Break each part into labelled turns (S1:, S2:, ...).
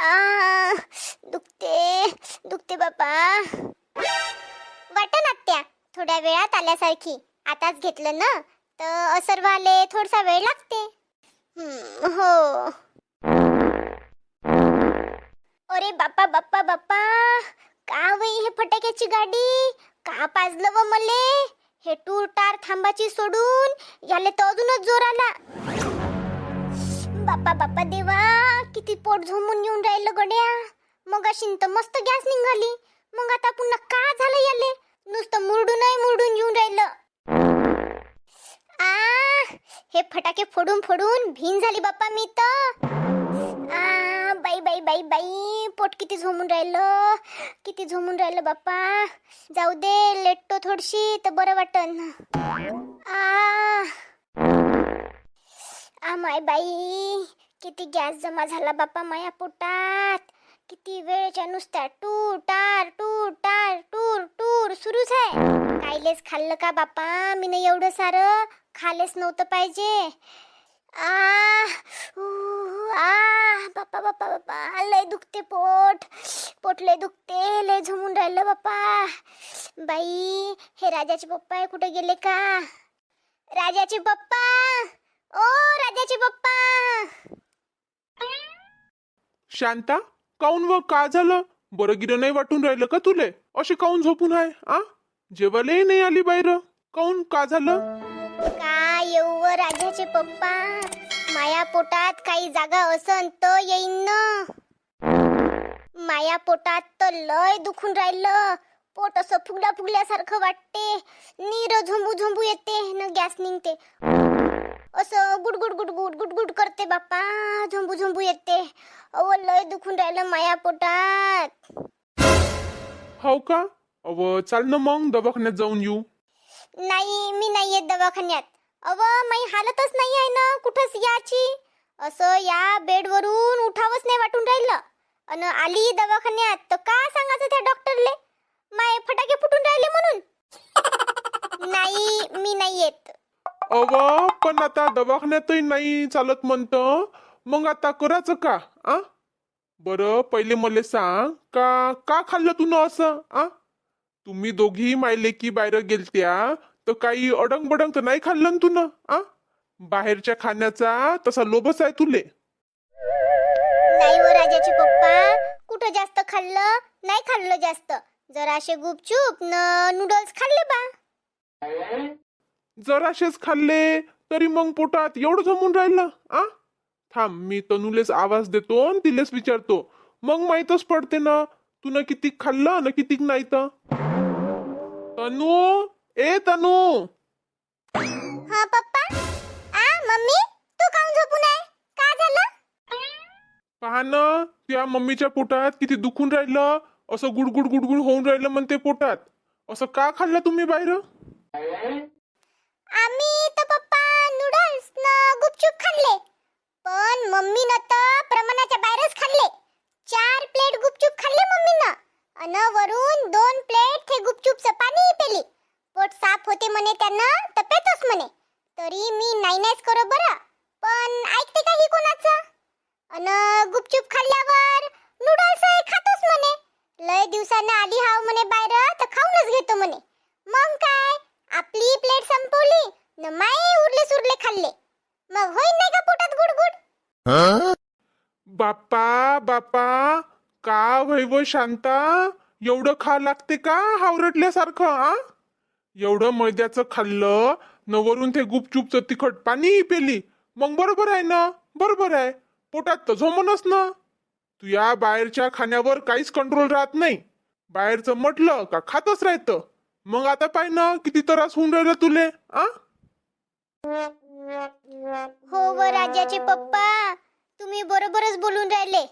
S1: आ दुखते दुखते बापा. वाटण आत्या थोड्या वेळात आल्यासारखी. आताच घेतलं ना तर असरवाले थोडासा वेळ लागते. हो. अरे बाप्पा बाप्पा बाप्पा, का वही हे फटाक्याची गाडी का पाजलं व मले. हे टूर टार थांबाची सोडून याले तर अजूनच जोर आला. बाप्पा बाप्पा देवा, किती पोट झोमून येऊन राहिलं गड्या. मग अशी तर मस्त गॅस निघाली, मग आता पुन्हा का झालं याले. नुसतं मुरडून येऊन राहिलं. हे फटाके फोडून फोडून भिन झाली बाप्पा मी तर. बाई बाई बाई बाई, पोट किती झोमून राहिलं बाप्पा. जाऊ दे, लेटतो थोडीशी तर बरं वाटन. माय बाई, किती गॅस जमा झाला बाप्पा माया पोटात. किती वेळच्या नुसत्या टूर टार सुरूच आहे. कायलेच खाल्लं का बाप्पा मी एवढं सारं. खालेच नव्हतं पाहिजे. बाप्पा बाप्पा बाप्पा, लय दुखते पोट लय दुखते, लय झोमून राहिलं बाप्पा. बाई, हे राजाचे पप्पा आहे, कुठे गेले का राजाचे पप्पा. ओ राजाचे पप्पा.
S2: शांता, काऊन व का झालं. बरं गिरं नाही वाटून राहिलं का तुले. अशी काऊन झोपून आहे. जेवायलाही नाही आली बाहेर. काऊन, का झालं.
S1: का येऊ राजाचे पप्पा, माया पोटात काही जागा असन तर येईन ना. माया पोटात तर लय दुखून राहिलं. पोट असं फुगल्यासारखं वाटते. नीर झोंबू येते न गॅस निघते. असं गुडगुड करते बाप्पा. झोंबू येते. अव लय दुखून राहिलं माया पोटात.
S2: हो का. चाल ना मग दवाखान्यात जाऊन येऊ.
S1: नाही, मी नाही येत दवाखान्यात. माझी हालतच नाही आहे ना कुठंच याची. असं या बेडवरून उठावंच नाही वाटून राहिलं. अन आली दवाखान्यात तर का सांगायचं त्या डॉक्टरले माय फटाके फुटून राहिले म्हणून. नाही, मी नाही येत.
S2: पण आता दवाखान्यातही नाही चालत म्हणतं. मग आता करायचं का. बरं पहिले मला सांग, का खाल्लं तू न असं. तुम्ही दोघी मायलेकी बाहेर गेलत्या तर काही अडंग बडंग तर नाही खाल्लं तू न. बाहेरच्या खाण्याचा तसा लोभच आहे तुले.
S1: नाही व राजाचे पप्पा, कुठं जास्त खाल्लं नाही. खाल्लं जास्त जराशे गुपचूप नूडल्स खाल्ले बा.
S2: जराशेच खाल्ले तरी मग पोटात एवढं जमून राहिलं. थांब, मी तनूलेच आवाज देतो आणि तिलेच विचारतो. मग माहीतच पडते ना तू किती खाल्लं ना किती नाही. तर तनू, ए तनू.
S1: हा पप्पा. मम्मी, तू काऊन झोपून आहे. का झालं.
S2: पहा ना, त्या मम्मीच्या पोटात किती दुखून राहिलं. असं गुडगुड होऊन राहिलं म्हणते पोटात. असं का खाल्लं तुम्ही बाहेर.
S1: आम्ही तर पप्पा नूडल्स न गुपचूप खाल्ले. पण मम्मी न तर प्रमाणाच्या बाहेरच खाल्ले. 4 प्लेट गुपचूप खाल्ले मम्मीनं. अन वरून 2 प्लेट ते गुपचूपचं पाणी पेली. पोट साफ होते म्हणे त्यानं तर पेतोस म्हणे. तरी मी नाहीच करो बरं. पण ऐकते का ही कोणाचं. अन गुपचूप खाल्ल्यावर नूडल्स खातोस म्हणे. लय दिवसानं आली हाव म्हणे बाहेर तर खाऊनच घेतो म्हणे. मग काय, आपली प्लेट संपवली न माय उरले खाल्ले. मग होईन नाही का पोटात गुडगुड.
S2: बाप्पा, का वैव शांता. एवढं खा लागते का हावरटल्यासारखं. एवढं मैद्याचं खाल्लं न वरून ते गुपचूपचं तिखट पाणी पेली. मग बरोबर आहे ना. बरोबर आहे, पोटात तर झोमूनच ना. तू या बाहेरच्या खाण्यावर काहीच कंट्रोल राहत नाही. बाहेरचं म्हटलं का खातच राहतं. मग आता पाय ना किती त्रास होऊन राहिला तुले.
S1: हो व राजाचे पप्पा, तुम्ही बरोबरच बोलून राहिले.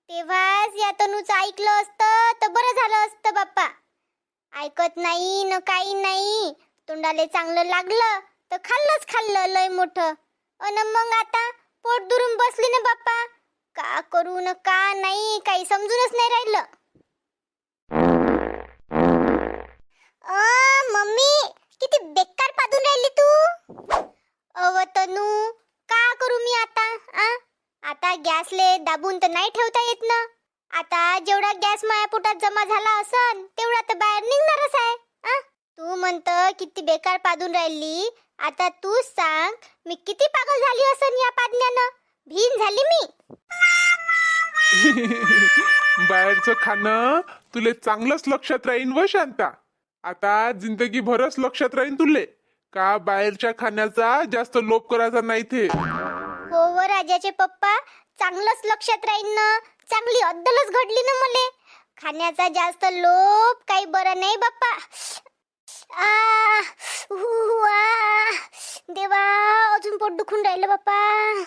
S1: तेव्हाच या तनूचं ऐकलं असतं तर बरं झालं असतं बाप्पा. ऐकत नाही न काही नाही. तोंडाले चांगलं लागलं तर खाल्लं लय मोठं. अन मग आता पोट दुरून बसली ना बाप्पा. का करू न का नाही काही समजूनच नाही राहिलं. मम्मी, किती बेकार पादून राहिली तू. तनू, का करू मी आता. आता गॅसले दाबून तर नाही ठेवता येत ना. आता जेवढा गॅस माया पोटात जमा झाला असन तेवढा तर बाहेर निघणारच आहे. आ? तू म्हणत किती बेकार पादून राहिली. आता तू सांग मी किती पागल झाली असन या पादण्यानं. भीन झाली मी.
S2: बाहेरचं खाणं तुले चांगलंच लक्षात राहीन व शांता. आता जिंदगी भरच लक्षात राहीन तुले का बाहेरच्या खाण्याचा जास्त लोभ करायचा नाही ते.
S1: हो व राजाचे पप्पा, चांगलंच लक्षात राहीन ना. चांगली अद्दलच घडली ना मले. खाण्याचा जास्त लोभ काही बरं नाही बाप्पा. आ, देवा, अजून पोट दुखून राहिलं बाप्पा.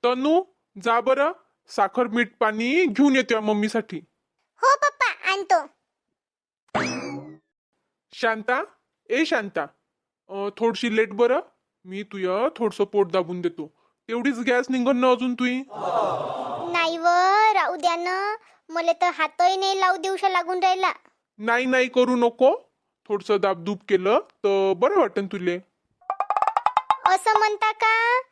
S2: तनू, जा बरं साखर मीठ पाणी घेऊन येते मम्मीसाठी.
S1: हो पप्पा, आणतो.
S2: शांता, ए शांता, थोडीशी लेट बरं. मी तुया थोडस पोट दाबून देतो. तेवढीच गॅस निघन ना अजून तुई.
S1: नाही व, राहू द्या ना. मला तर हातही नाही लावू देऊशा लागून राहिला.
S2: नाही नाही करू नको. थोडस दाबदूब केलं तर बरं वाटेल तुले.
S1: असं म्हणता का?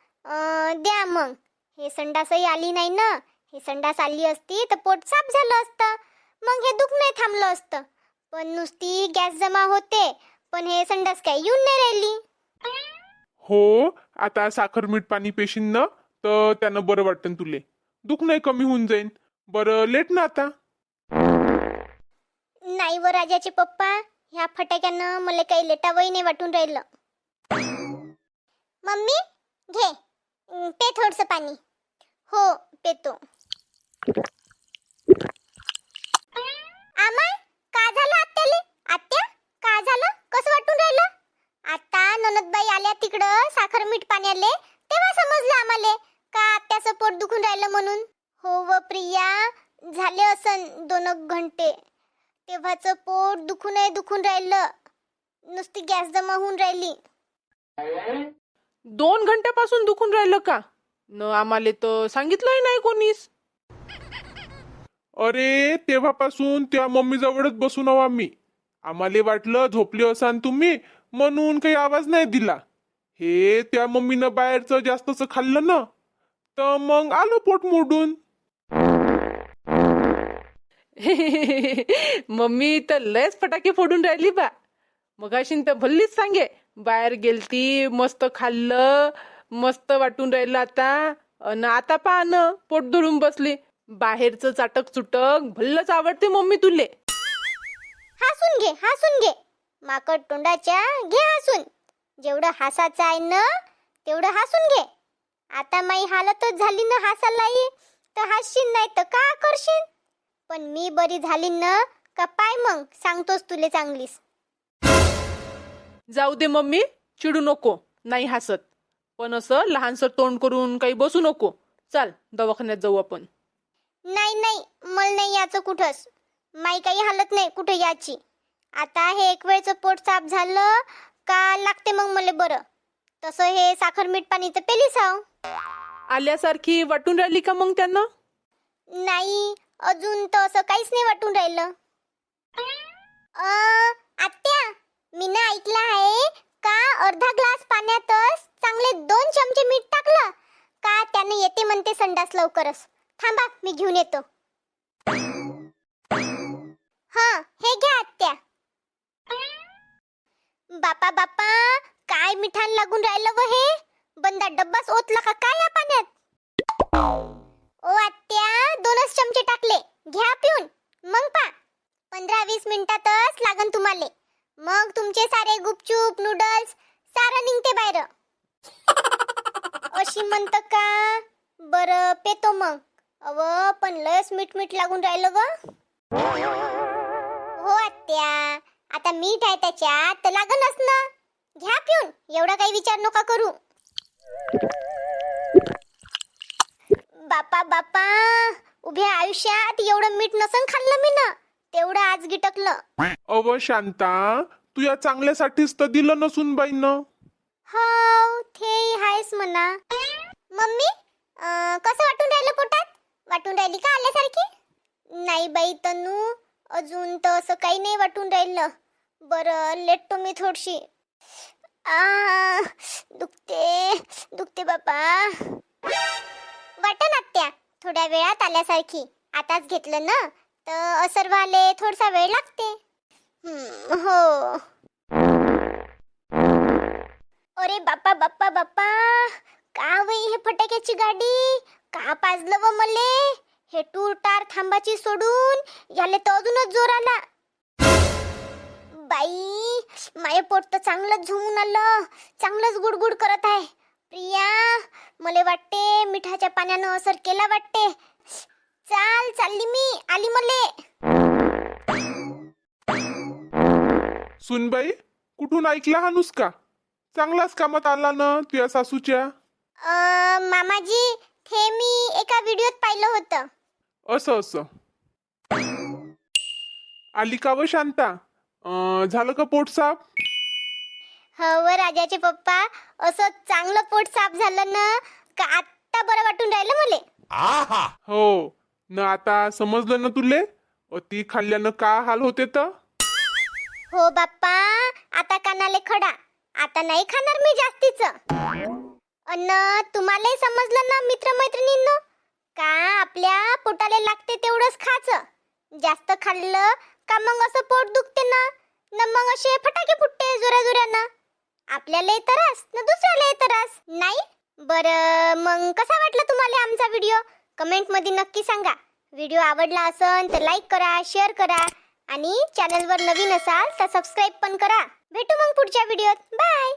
S1: द्या मग. हे संडासही आली नाही ना. हे संडास आली असती तर पोट साफ झालं असतं. मग हे दुख नाही थांबलं असतं. पण नुसती गॅस जमा होते, पण हे संडास काय येऊन नाही राहिली.
S2: हो, आता साखर मीठ पाणी पेशीन ना तर त्यानं बरं वाटेल तुले. दुख नाही कमी होऊन जाईन. बरं लेट ना आता.
S1: नाही व राजाचे पप्पा, ह्या फटाक्यानं मला काही लेटावही नाही वाटून राहिलं. मम्मी घे, पे थोडस पाणी. हो, पेतो. आमा, का झालं आत्याले? आत्या, का झालं? कसं वाटून राहिलं? आता ननदबाई आल्या तिकडं साखर मीठ पाण्याले, तेव्हा समजलं आम्हाले का आत्याचं पोट दुखून राहिलं म्हणून. हो व प्रिया, झाले असन 2 घंटे. तेव्हाचं पोट दुखून राहिलं. नुसती गॅस जमा होऊन राहिली.
S3: 2 घंट्यापासून दुखून राहिलं का? न आम्हाला तर सांगितलंही नाही कोणीच.
S2: अरे तेव्हापासून त्या मम्मी जवळच बसून आहो आम्ही. आम्हाला वाटलं झोपली असाल तुम्ही म्हणून काही आवाज नाही दिला. हे त्या मम्मीनं बाहेरचं जास्तच खाल्लं ना तर मग आलं पोट मोडून.
S3: मम्मी तर लयच फटाके फोडून राहिली बा. मगाशी तर भल्लीच सांगे बाहेर गेलती, मस्त खाल्लं, मस्त वाटून राहिलं आता. अन आता पहा न पोट धरून बसली. बाहेरचं चाटक चुटक भल्लच आवडते मम्मी तुले.
S1: हसून घे, हसून घे. माकड तोंडाच्या घे हसून. जेवढं हसायचं आहे ना तेवढं हसून घे. आता माई हालतच झाली ना हसायलाही, तर हसशील नाही तर का करशील. पण मी बरी झाली ना का पाय मग सांगतोस तुले चांगलीस.
S3: जाऊ दे मम्मी, चिडू नको. नाही हसत, पण असं लहानसं तोंड करून काही बसू नको. चाल दवाखान्यात जाऊ आपण.
S1: नाही नाही, मला नाही याचं कुठंच. माई काही हालत नाही कुठं याची. आता हे एक वेळचं पोट साफ झालं का लागते मग मला बरं. तसं हे साखर मीठ पाणी तर पेलीच हाव.
S3: आल्यासारखी वाटून राहिली का मग त्यांना?
S1: नाही, अजून तर असं काहीच नाही वाटून राहिलं. आत्या, मी ना ऐकलं आहे का अर्धा ग्लास पाण्यातच चांगले 2 चमचे मीठ टाकलं का त्याने येते म्हणते संडास लवकरच. थांबा, मी घेऊन येतो. हा, हे घ्या आत्या. बापा बापा, काय मिठान लागून राहिलं व हे. बंदा डब्बाच ओतला का काय या पाण्यात. ओ आत्या, 2च चमचे टाकले. घ्या पिऊन. मग पा 15-20 मिनिटातच लागन तुम्हाला. मग तुमचे सारे गुपचूप नूडल्स सारं निघते बाहेर. अशी म्हणत का? बरं पेतो मग. अव पण लयच मीठ लागून राहिलं व. हो आत्या, आता मीठ आहे त्याच्यात तर लागनच ना. घ्या पिऊन, एवढा काही विचार नका करू. बापा बापा, उभ्या आयुष्यात एवढं मीठ नसन खाल्लं मी ना, तेवढं आज गिटकलं.
S2: अव शांता, तू या चांगल्यासाठीच तर दिलं नसून बाईनं.
S1: हो, ते आहेच म्हणा. मम्मी, कसं वाटून राहिलं पोटात? वाटून राहिली का आल्यासारखी? नाही बाई तनू, अजून तर असं काही नाही वाटून राहिलं. बरं लेटतो मी थोडीशी. दुखते दुखते बापा. वाटन आत्या, थोड्या वेळात आल्यासारखी. आताच घेतलं ना तर असर व्हायला थोडासा वेळ लागते. हो. अरे बाप्पा बाप्पा बाप्पा, का बाई हे फटाक्याची गाडी का पाजलं व मले? हे टूर टार थांबाची सोडून याले तर अजूनच जोर आला. बाई माय पोट तर चांगलंच झुमून आलं, चांगलंच गुडगुड करत आहे. प्रिया, मला वाटते मिठाच्या पाण्यानं असर केला वाटते. चालली मी, आली मले.
S2: सुनबाई, कुठून ऐकला हा नुसका? चांगलाच कामात आला ना तुझ्या सासूच्या.
S1: मामाजी, हे मी एका व्हिडिओत पाहिलं होतं.
S2: असं असं. आली का व शांता? झालं का पोट साफ?
S1: हो राजाचे पप्पा, असं चांगलं पोट साफ झालं ना का आत्ता बरं वाटून राहिलं मले.
S2: हो न, आता समजलं ना तुले अति खाल्ल्यानं का हाल होते तर?
S1: हो बाप्पा, आता कानाले खडा. आता नाही खाणार मी जास्तीचं. अन तुम्हाला समजलं ना मित्रमैत्रिणींनो, का आपल्या पोटाला लागते तेवढंच खायचं. जास्त खाल्लं का मग असं पोट दुखते ना, मग असे फटाके फुटते जोरा जोरानं. आपल्याला त्रास ना दुसऱ्याला त्रास नाही. बरं, मग कसा वाटला तुम्हाला आमचा व्हिडिओ? कमेंट मध्ये नक्की सांगा. व्हिडिओ आवडला असेल तर लाईक करा, शेअर करा आणि चॅनलवर नवीन असाल तर सबस्क्राईब पण करा. भेटू मग पुढच्या व्हिडिओत. बाय.